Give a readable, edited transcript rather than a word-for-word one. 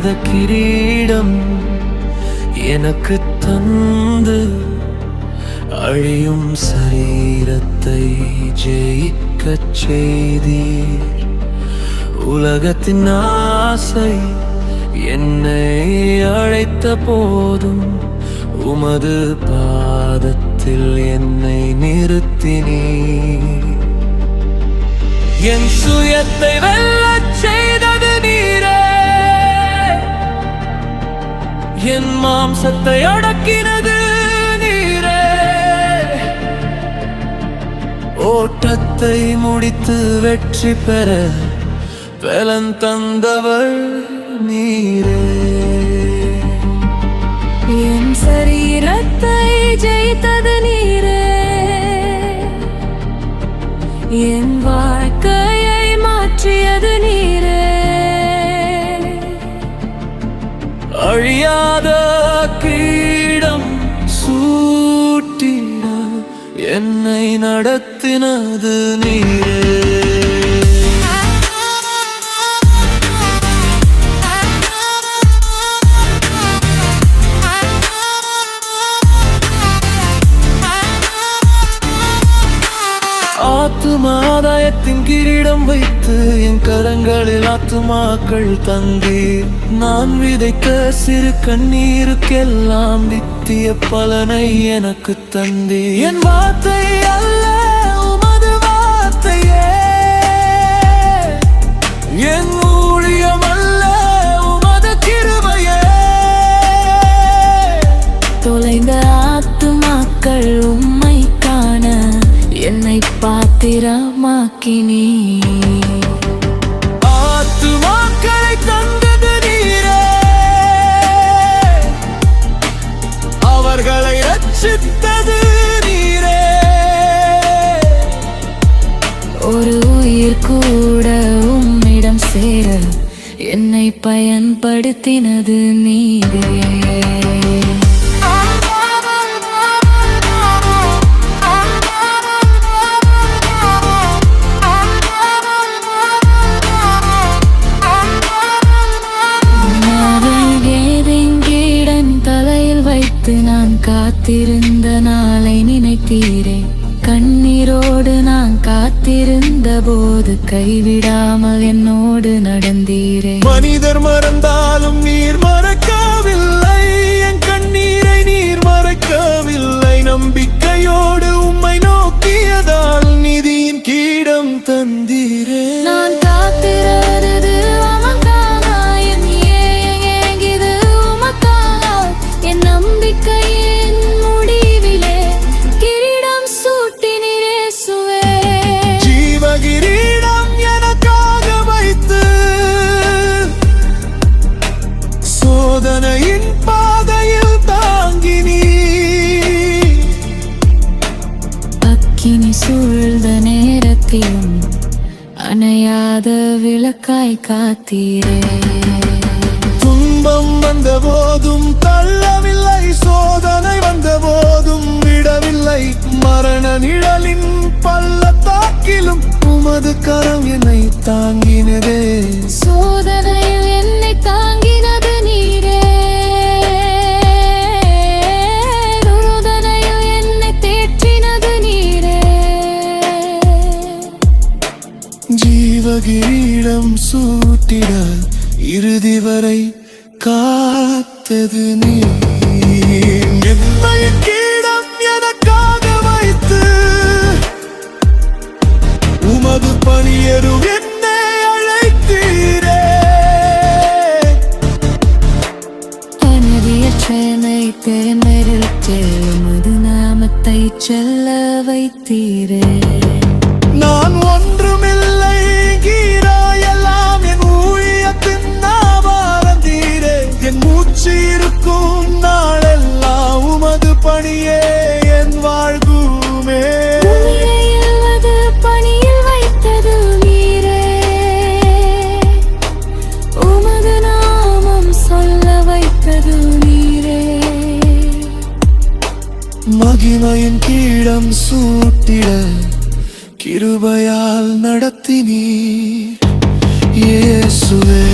அழியாத கிரீடம் எனக்கு தந்து அழியும் சரீரத்தை ஜெயிக்கச் செய்தீர். உலகத்தின் ஆசை என்னை அழைத்த போதும் உமது பாதத்தில் என்னை நிறுத்தினீர். என் சுயத்தை வெல்லச் செய்தது நீரே, என் மாம்சத்தை அடக்கினது நீரே. ஓட்டத்தை முடித்து வெற்றி பெற பலன் தந்தவர் நீரே. என் சரீரத்தை ஜெயித்தது நீரே, என் வாழ்க்கையை மாற்றியது நீரே. அழியாத கிரீடம் சூட்டிட என்னை நடத்தினது நீரே. ஆத்துமாதாயத்தின் கிரீடம் வைத்து என் கரங்களில் ஆத்துமாக்கள் தந்தீர். நான் விதைக்க சிறு கண்ணீருக்கெல்லாம் நித்திய பலனை எனக்கு தந்தீர். என் வார்த்தை அல்ல உமது வார்த்தையே, என் ஊழியம் அல்ல உமது கிருபையே. தொலைந்த ஆத்துமாக்கள் உம்மை காண என்னை பாத்திரமாக்கினீ. ஆத்துமாக்களை தந்தது நீரே, அவர்களை ரட்சித்தது நீரே. ஒரு உயிர் கூட உம்மிடம் சேர என்னை பயன்படுத்தினது நீரே. நான் காத்திருந்த நாளை நினைத்தீரே, கண்ணீரோடு நான் காத்திருந்த போது கைவிடாமல் என்னோடு நடந்தீரே. மனிதர் மறந்தாலும் நீர் மறக்கவில்லை, என் கண்ணீரை நீர் மறக்கவில்லை. நம்பிக்கையோடு உம்மை நோக்கியதால் நிதியின் கீடம் தந்தீரே. நான் காத்திருந்தது உமக்காக, என் ஏங்கியது உமக்காக. என் நம்பிக்கையின் முடிவிலே கிரீடம் சூட்டினீரே இயேசுவே. ஜீவ கிரீடம் எனக்காக வைத்து சோதனையின் பாதையில் தாங்கினீர். அக்கினி சூழ்ந்த நேரத்திலும் அணையாத விளக்காய் காத்தீரே. துன்பம் வந்த போதும் தள்ளவில்லை, சோதனை வந்த போதும் விடவில்லை. மரண நிழலின் பள்ளத்தாக்கிலும் உமது கரம் என்னை தாங்கினதே. சோதனையில் என்னை தாங்கினது நீரே, சோதனையில் என்னை தேற்றினது நீரே. ஜீவ கிரீடம் சூட்டிட இறுதி வரை காத்தது நீர். என்னைய கிரீடம் எனக்காக வைத்து உமது பணியரும் என்னை அழைத்தீரே. அநதியற்றனை தேர்ந்தெடுத்து உமது நாமத்தை சொல்ல வைத்தீரே. நான் ஒன்றுமில்லை எல்லாம் என் ஊழியத்தின் நாமாரம் தீரே. என் மூச்சு இருக்கும் நாளெல்லாம் உமது பணியே என் வாழ்வுமே. பணியில் வைத்தது நீரே, உமது நாமம் சொல்ல வைத்தது நீரே. மகிமையின் கீடம் சூட்டிட கிருபையால் நடத்தினீர் இயேசுவே.